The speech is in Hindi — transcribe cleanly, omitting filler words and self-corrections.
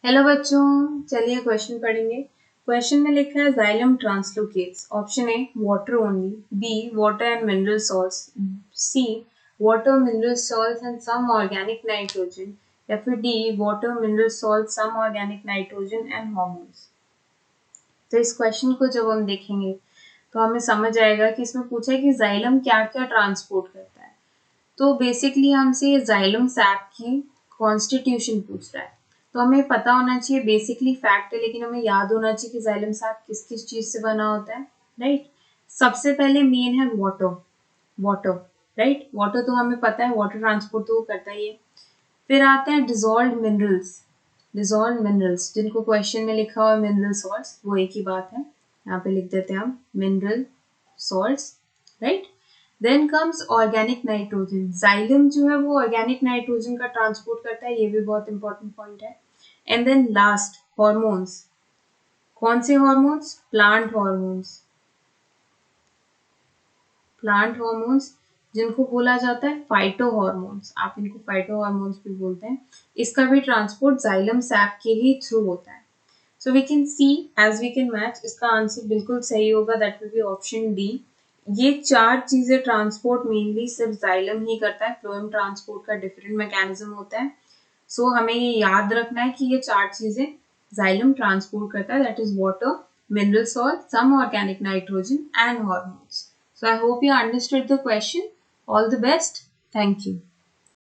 हेलो बच्चों, चलिए क्वेश्चन पढ़ेंगे। क्वेश्चन में लिखा है xylem translocates. Option A water only, B water and mineral salts, C water mineral salts and some organic nitrogen, या फिर D water mineral salt some organic nitrogen and hormones. तो इस क्वेश्चन को जब हम देखेंगे तो हमें समझ आएगा कि इसमें पूछा है कि जाइलम क्या क्या ट्रांसपोर्ट करता है। तो बेसिकली हमसे ये जाइलम सैप की कॉन्स्टिट्यूशन पूछ रहा है। तो हमें पता होना चाहिए, बेसिकली फैक्ट है लेकिन हमें याद होना चाहिए कि जाइलम सैप किस किस चीज से बना होता है। राइट, सबसे पहले मेन है वाटर। वाटर, राइट, वाटर तो हमें पता है, वाटर ट्रांसपोर्ट तो वो करता ही है। फिर आते हैं डिजॉल्व मिनरल्स। डिजॉल्व मिनरल्स जिनको क्वेश्चन में लिखा हुआ है मिनरल सॉल्ट्स, वो एक ही बात है, यहाँ पे लिख देते हैं हम mineral salts. Right, then comes organic nitrogen. Xylem जो है वो ऑर्गेनिक नाइट्रोजन का ट्रांसपोर्ट करता है, ये भी बहुत इंपॉर्टेंट पॉइंट है। And then last hormones. कौन से hormones? Plant hormones. Plant hormones जिनको बोला जाता है फाइटो हॉर्मोन्स, आप इनको फाइटो हॉर्मोन्स भी बोलते हैं। इसका भी ट्रांसपोर्ट जाइलम सैप के ही थ्रू होता है। So we can see as we can match, इसका आंसर बिल्कुल सही होगा, that will be option D. ये चार चीजें ट्रांसपोर्ट मेनली सिर्फ जाइलम ही करता है, फ्लोएम ट्रांसपोर्ट का डिफरेंट मैकेनिज्म होता है। सो हमें ये याद रखना है कि ये चार चीजें जाइलम ट्रांसपोर्ट करता है, that is water, mineral salt, some organic nitrogen and hormones. So I hope you understood the question. All the best. Thank you.